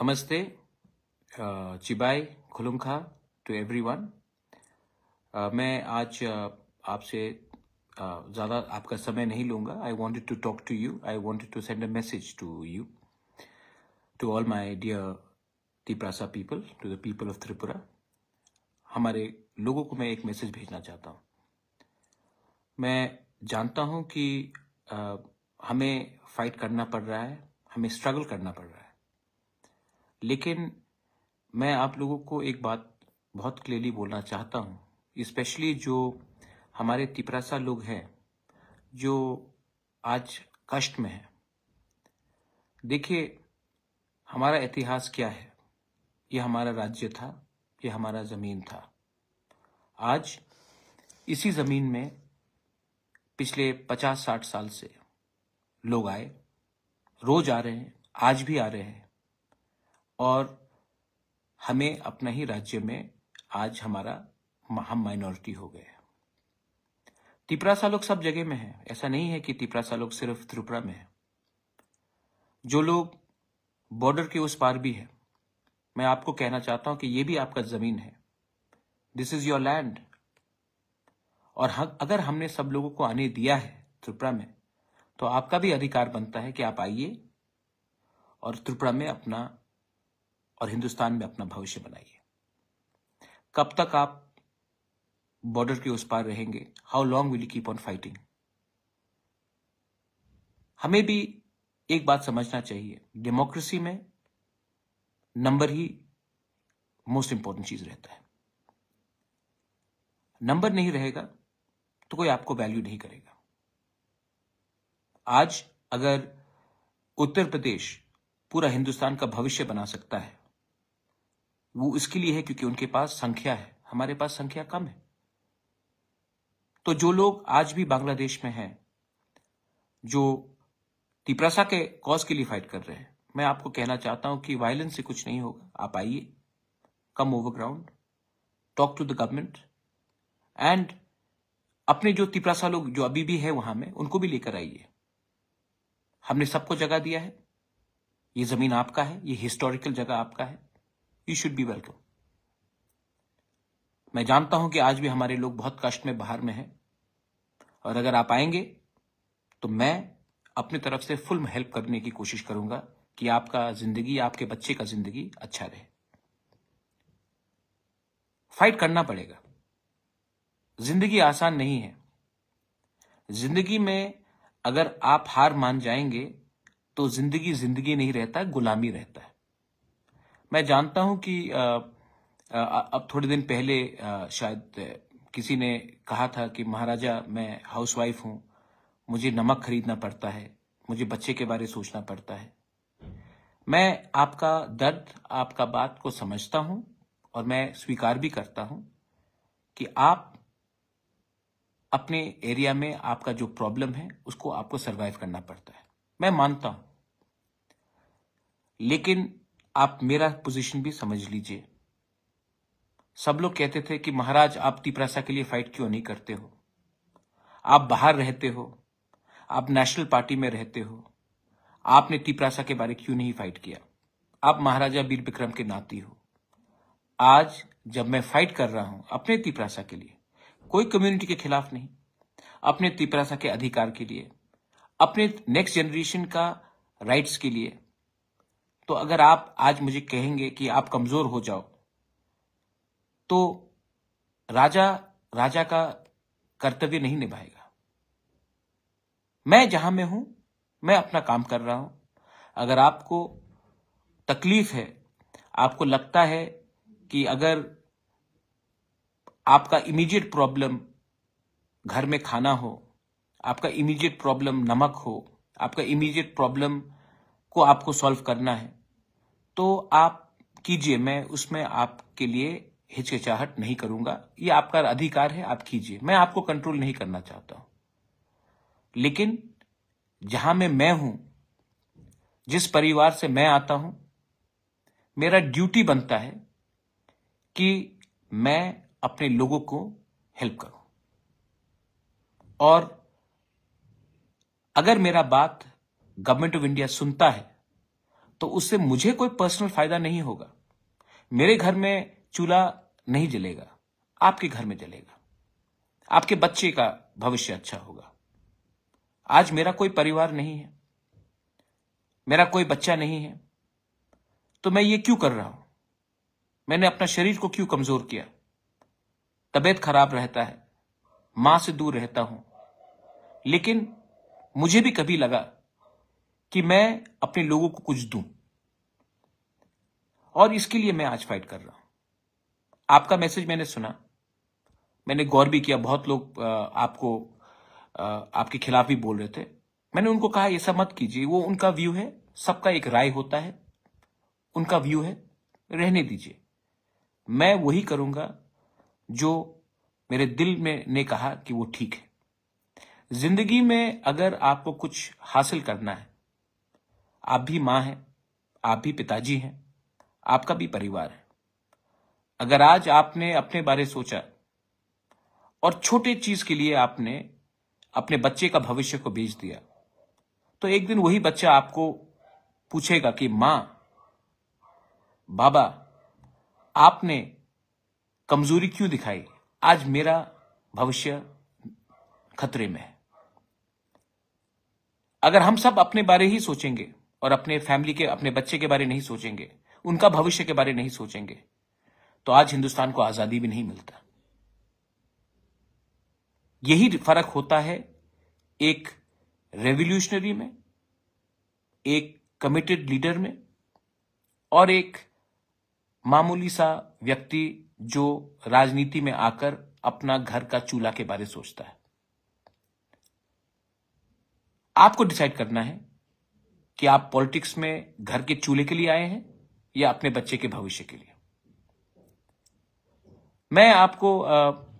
नमस्ते, चिबाई खुलुमखा to everyone. मैं आज आपसे ज़्यादा आपका समय नहीं लूँगा। I wanted to talk to you, I wanted to send a message to you, to all my dear Tiprasa people, to the people of Tripura. हमारे लोगों को मैं एक मैसेज भेजना चाहता हूँ। मैं जानता हूँ कि हमें फाइट करना पड़ रहा है, हमें स्ट्रगल करना पड़ रहा है, लेकिन मैं आप लोगों को एक बात बहुत क्लियरली बोलना चाहता हूँ, स्पेशली जो हमारे तिप्रासा लोग हैं जो आज कष्ट में हैं। देखिए, हमारा इतिहास क्या है। ये हमारा राज्य था, ये हमारा ज़मीन था। आज इसी ज़मीन में पिछले 50-60 साल से लोग आए, रोज आ रहे हैं, आज भी आ रहे हैं, और हमें अपना ही राज्य में आज हम माइनॉरिटी हो गए। तिप्रासा लोग सब जगह में हैं। ऐसा नहीं है कि तिप्रासा लोग सिर्फ त्रिपुरा में हैं। जो लोग बॉर्डर के उस पार भी हैं, मैं आपको कहना चाहता हूं कि ये भी आपका जमीन है। This is your land. और अगर हमने सब लोगों को आने दिया है त्रिपुरा में, तो आपका भी अधिकार बनता है कि आप आइए और त्रिपुरा में अपना और हिंदुस्तान में अपना भविष्य बनाइए। कब तक आप बॉर्डर के उस पार रहेंगे? How long will you keep on fighting? हमें भी एक बात समझना चाहिए, डेमोक्रेसी में नंबर ही मोस्ट इंपॉर्टेंट चीज रहता है। नंबर नहीं रहेगा तो कोई आपको वैल्यू नहीं करेगा। आज अगर उत्तर प्रदेश पूरा हिंदुस्तान का भविष्य बना सकता है, वो इसके लिए है क्योंकि उनके पास संख्या है, हमारे पास संख्या कम है। तो जो लोग आज भी बांग्लादेश में हैं, जो तिप्रासा के कॉज के लिए फाइट कर रहे हैं, मैं आपको कहना चाहता हूं कि वायलेंस से कुछ नहीं होगा। आप आइए, come overground, talk to the government, and अपने जो तिप्रासा लोग जो अभी भी है वहां में, उनको भी लेकर आइए। हमने सबको जगह दिया है। ये जमीन आपका है, ये हिस्टोरिकल जगह आपका है। You should be welcome. मैं जानता हूं कि आज भी हमारे लोग बहुत कष्ट में बाहर में हैं, और अगर आप आएंगे तो मैं अपनी तरफ से फुल हेल्प करने की कोशिश करूंगा कि आपका जिंदगी, आपके बच्चे का जिंदगी अच्छा रहे। फाइट करना पड़ेगा। जिंदगी आसान नहीं है। जिंदगी में अगर आप हार मान जाएंगे तो जिंदगी जिंदगी नहीं रहता, गुलामी रहता है। मैं जानता हूं कि अब थोड़े दिन पहले शायद किसी ने कहा था कि महाराजा, मैं हाउसवाइफ हूं, मुझे नमक खरीदना पड़ता है, मुझे बच्चे के बारे में सोचना पड़ता है। मैं आपका दर्द, आपका बात को समझता हूं, और मैं स्वीकार भी करता हूं कि आप अपने एरिया में आपका जो प्रॉब्लम है उसको आपको सरवाइव करना पड़ता है। मैं मानता हूं, लेकिन आप मेरा पोजीशन भी समझ लीजिए। सब लोग कहते थे कि महाराज, आप तिप्रासा के लिए फाइट क्यों नहीं करते हो? आप बाहर रहते हो, आप नेशनल पार्टी में रहते हो, आपने तिप्रासा के बारे क्यों नहीं फाइट किया? आप महाराजा वीर विक्रम के नाती हो। आज जब मैं फाइट कर रहा हूं अपने तिप्रासा के लिए, कोई कम्युनिटी के खिलाफ नहीं, अपने तिप्रासा के अधिकार के लिए, अपने नेक्स्ट जनरेशन का राइट्स के लिए, तो अगर आप आज मुझे कहेंगे कि आप कमजोर हो जाओ, तो राजा का कर्तव्य नहीं निभाएगा। मैं जहां में हूं, मैं अपना काम कर रहा हूं। अगर आपको तकलीफ है, आपको लगता है कि अगर आपका इमीडिएट प्रॉब्लम घर में खाना हो, आपका इमीडिएट प्रॉब्लम नमक हो, आपका इमीडिएट प्रॉब्लम को आपको सॉल्व करना है, तो आप कीजिए। मैं उसमें आपके लिए हिचकिचाहट नहीं करूंगा। ये आपका अधिकार है, आप कीजिए। मैं आपको कंट्रोल नहीं करना चाहता हूं, लेकिन जहां मैं हूं, जिस परिवार से मैं आता हूं, मेरा ड्यूटी बनता है कि मैं अपने लोगों को हेल्प करूं। और अगर मेरा बात गवर्नमेंट ऑफ इंडिया सुनता है, तो उससे मुझे कोई पर्सनल फायदा नहीं होगा। मेरे घर में चूल्हा नहीं जलेगा, आपके घर में जलेगा, आपके बच्चे का भविष्य अच्छा होगा। आज मेरा कोई परिवार नहीं है, मेरा कोई बच्चा नहीं है, तो मैं ये क्यों कर रहा हूं? मैंने अपना शरीर को क्यों कमजोर किया? तबीयत खराब रहता है, मां से दूर रहता हूं, लेकिन मुझे भी कभी लगा कि मैं अपने लोगों को कुछ दूं, और इसके लिए मैं आज फाइट कर रहा हूं। आपका मैसेज मैंने सुना, मैंने गौर भी किया। बहुत लोग आपके खिलाफ भी बोल रहे थे। मैंने उनको कहा ऐसा मत कीजिए, वो उनका व्यू है, सबका एक राय होता है, उनका व्यू है, रहने दीजिए। मैं वही करूंगा जो मेरे दिल में ने कहा कि वो ठीक है। जिंदगी में अगर आपको कुछ हासिल करना है, आप भी मां हैं, आप भी पिताजी हैं, आपका भी परिवार है। अगर आज आपने अपने बारे सोचा और छोटे चीज के लिए आपने अपने बच्चे का भविष्य को बेच दिया, तो एक दिन वही बच्चा आपको पूछेगा कि मां, बाबा, आपने कमजोरी क्यों दिखाई? आज मेरा भविष्य खतरे में है। अगर हम सब अपने बारे ही सोचेंगे और अपने फैमिली के, अपने बच्चे के बारे नहीं सोचेंगे, उनका भविष्य के बारे नहीं सोचेंगे, तो आज हिंदुस्तान को आजादी भी नहीं मिलता। यही फर्क होता है एक रेवोल्यूशनरी में, एक कमिटेड लीडर में, और एक मामूली सा व्यक्ति जो राजनीति में आकर अपना घर का चूल्हा के बारे सोचता है। आपको डिसाइड करना है कि आप पॉलिटिक्स में घर के चूल्हे के लिए आए हैं या अपने बच्चे के भविष्य के लिए। मैं आपको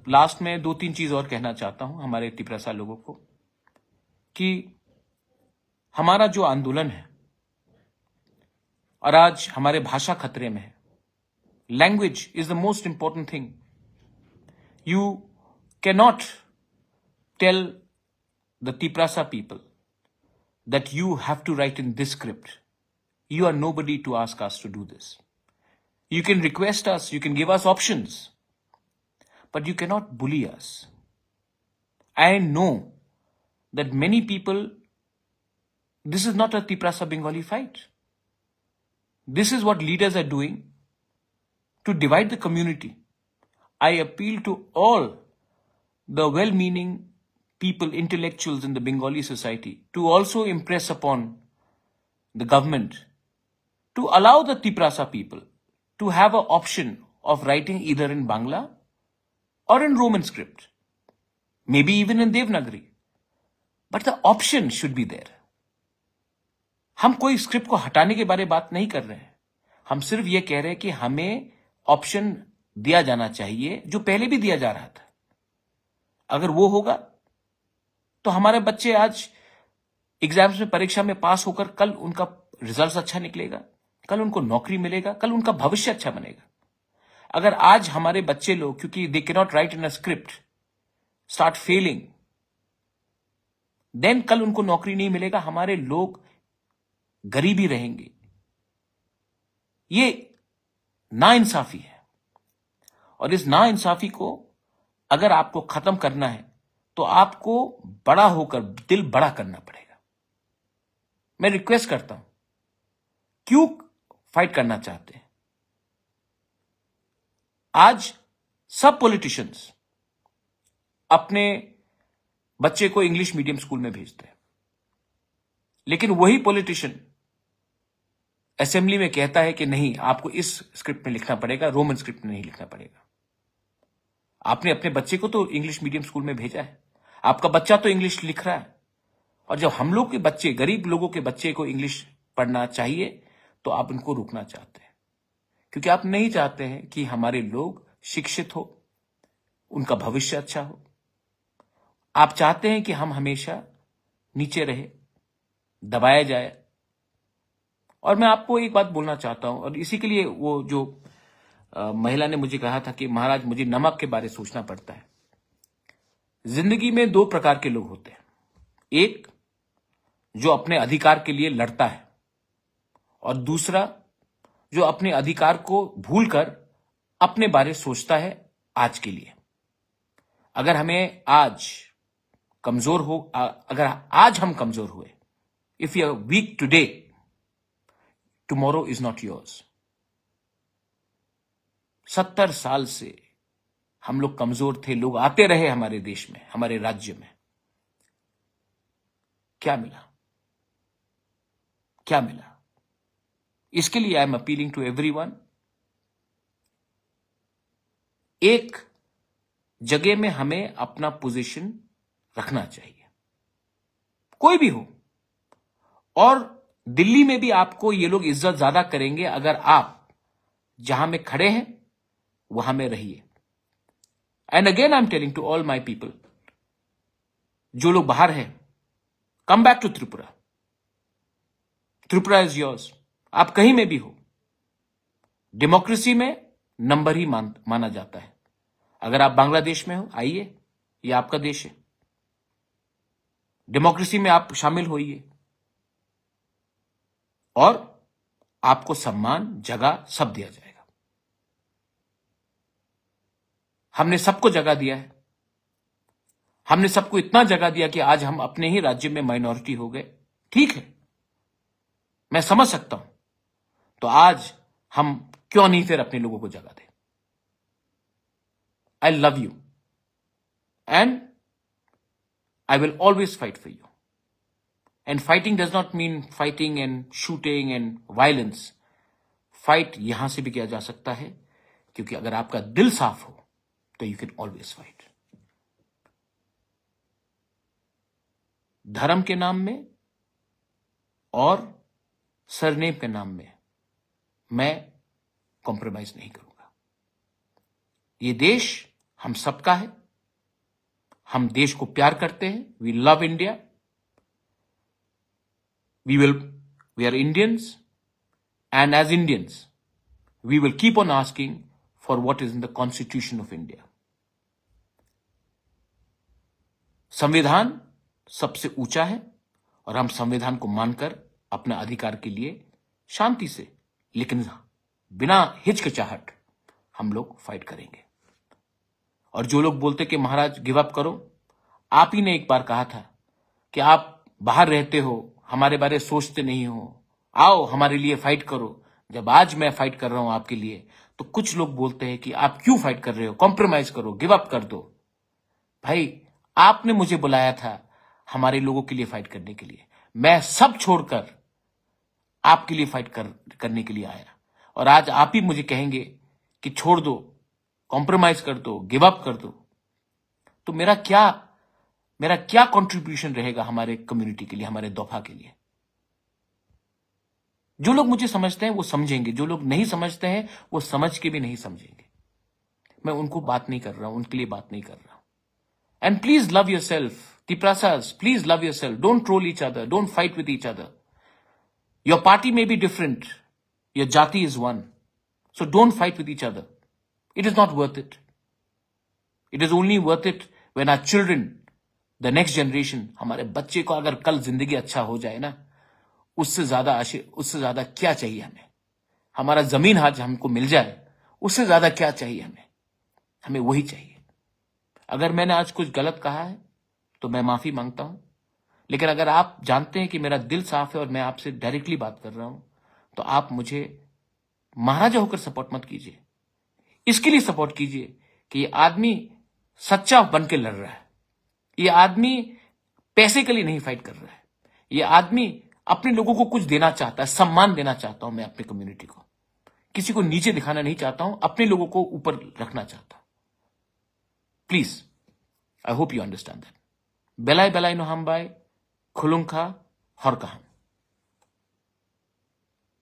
लास्ट में 2-3 चीज और कहना चाहता हूं हमारे तिपरासा लोगों को, कि हमारा जो आंदोलन है, और आज हमारे भाषा खतरे में है। Language is the most important thing. You can not tell the Tiprasa people that you have to write in this script. You are nobody to ask us to do this. You can request us, you can give us options, but you cannot bully us. I know that many people, this is not a Tiprasa Bengali fight. This is what leaders are doing to divide the community. I appeal to all the well-meaning people, intellectuals in the Bengali society, to also impress upon the government to allow the Tiprasa people to have an option of writing either in Bangla or in Roman script, maybe even in Devanagari, but the option should be there. हम कोई script को हटाने के बारे में बात नहीं कर रहे हैं, हम सिर्फ ये कह रहे हैं कि हमें ऑप्शन दिया जाना चाहिए जो पहले भी दिया जा रहा था। अगर वो होगा तो हमारे बच्चे आज एग्जाम्स में, परीक्षा में पास होकर कल उनका रिजल्ट अच्छा निकलेगा, कल उनको नौकरी मिलेगा, कल उनका भविष्य अच्छा बनेगा। अगर आज हमारे बच्चे लोग, क्योंकि they can not write in a script, start failing, then कल उनको नौकरी नहीं मिलेगा, हमारे लोग गरीबी रहेंगे। ये नाइंसाफी है, और इस नाइंसाफी को अगर आपको खत्म करना है तो आपको बड़ा होकर दिल बड़ा करना पड़ेगा। मैं रिक्वेस्ट करता हूं, क्यों फाइट करना चाहते हैं? आज सब पॉलिटिशियंस अपने बच्चे को इंग्लिश मीडियम स्कूल में भेजते हैं, लेकिन वही पॉलिटिशियन असेंबली में कहता है कि नहीं, आपको इस स्क्रिप्ट में लिखना पड़ेगा, रोमन स्क्रिप्ट में नहीं लिखना पड़ेगा। आपने अपने बच्चे को तो इंग्लिश मीडियम स्कूल में भेजा है, आपका बच्चा तो इंग्लिश लिख रहा है, और जब हम लोग के बच्चे, गरीब लोगों के बच्चे को इंग्लिश पढ़ना चाहिए तो आप उनको रोकना चाहते हैं, क्योंकि आप नहीं चाहते हैं कि हमारे लोग शिक्षित हो, उनका भविष्य अच्छा हो। आप चाहते हैं कि हम हमेशा नीचे रहे, दबाया जाए। और मैं आपको एक बात बोलना चाहता हूं, और इसी के लिए वो जो महिला ने मुझे कहा था कि महाराज मुझे नमक के बारे में सोचना पड़ता है। जिंदगी में 2 प्रकार के लोग होते हैं, एक जो अपने अधिकार के लिए लड़ता है, और दूसरा जो अपने अधिकार को भूलकर अपने बारे सोचता है आज के लिए। अगर हमें आज कमजोर हो, अगर आज हम कमजोर हुए, if you are weak today, tomorrow is not yours. 70 साल से हम लोग कमजोर थे, लोग आते रहे हमारे देश में, हमारे राज्य में। क्या मिला? क्या मिला? इसके लिए I am appealing to everyone, एक जगह में हमें अपना पोजीशन रखना चाहिए, कोई भी हो। और दिल्ली में भी आपको ये लोग इज्जत ज्यादा करेंगे अगर आप जहां में खड़े हैं वहां में रहिए। And again I am telling to all my people, जो लोग बाहर हैं, come back to Tripura. Tripura is yours. आप कहीं में भी हो, डेमोक्रेसी में नंबर ही माना जाता है। अगर आप बांग्लादेश में हो, आइए, यह आपका देश है, डेमोक्रेसी में आप शामिल होइए और आपको सम्मान, जगह सब दिया जाएगा। हमने सबको जगह दिया है, हमने सबको इतना जगह दिया कि आज हम अपने ही राज्य में माइनॉरिटी हो गए। ठीक है, मैं समझ सकता हूं, तो आज हम क्यों नहीं फिर अपने लोगों को जगह दें। I love you and I will always fight for you. And fighting does not mean fighting and shooting and violence. Fight यहां से भी किया जा सकता है, क्योंकि अगर आपका दिल साफ हो तो you can always fight. धर्म के नाम में और सरनेम के नाम में मैं कॉम्प्रोमाइज नहीं करूंगा। ये देश हम सबका है, हम देश को प्यार करते हैं, we love India, we are Indians, and as Indians we will keep on asking for what is in the constitution of India. संविधान सबसे ऊंचा है और हम संविधान को मानकर अपने अधिकार के लिए शांति से, लेकिन बिना हिचकिचाहट हम लोग फाइट करेंगे। और जो लोग बोलते कि महाराज गिव अप करो, आप ही ने एक बार कहा था कि आप बाहर रहते हो, हमारे बारे सोचते नहीं हो, आओ हमारे लिए फाइट करो। जब आज मैं फाइट कर रहा हूं आपके लिए, तो कुछ लोग बोलते हैं कि आप क्यों फाइट कर रहे हो, कॉम्प्रोमाइज करो, गिव अप कर दो। भाई, आपने मुझे बुलाया था हमारे लोगों के लिए फाइट करने के लिए, मैं सब छोड़कर आपके लिए फाइट करने के लिए आया, और आज आप ही मुझे कहेंगे कि छोड़ दो, कॉम्प्रोमाइज कर दो, गिव अप कर दो। तो मेरा क्या कंट्रीब्यूशन रहेगा हमारे कम्युनिटी के लिए, हमारे दोफा के लिए? जो लोग मुझे समझते हैं वो समझेंगे, जो लोग नहीं समझते हैं वो समझ के भी नहीं समझेंगे। मैं उनको बात नहीं कर रहा हूं, उनके लिए बात नहीं कर रहा हूं। And please love yourself, Tiprasas, please love yourself. Don't troll each other. Don't fight with each other. Your party may be different. Your jati is one. So don't fight with each other. It is not worth it. It is only worth it when our children, the next generation, हमारे बच्चे को अगर कल जिंदगी अच्छा हो जाए ना, उससे ज्यादा क्या चाहिए हमें? हमारा जमीन आज हमको मिल जाए, उससे ज्यादा क्या चाहिए हमें? हमें वही चाहिए। अगर मैंने आज कुछ गलत कहा है तो मैं माफी मांगता हूं, लेकिन अगर आप जानते हैं कि मेरा दिल साफ है और मैं आपसे डायरेक्टली बात कर रहा हूं, तो आप मुझे महाराजा होकर सपोर्ट मत कीजिए। इसके लिए सपोर्ट कीजिए कि ये आदमी सच्चा बन के लड़ रहा है, ये आदमी पैसे के लिए नहीं फाइट कर रहा है, ये आदमी अपने लोगों को कुछ देना चाहता है, सम्मान देना चाहता हूं मैं अपनी कम्युनिटी को, किसी को नीचे दिखाना नहीं चाहता हूं, अपने लोगों को ऊपर रखना चाहता हूं। Please, I hope you understand that. बेलाई बेलाई नो हम बाय खुलुंखा हर कहा।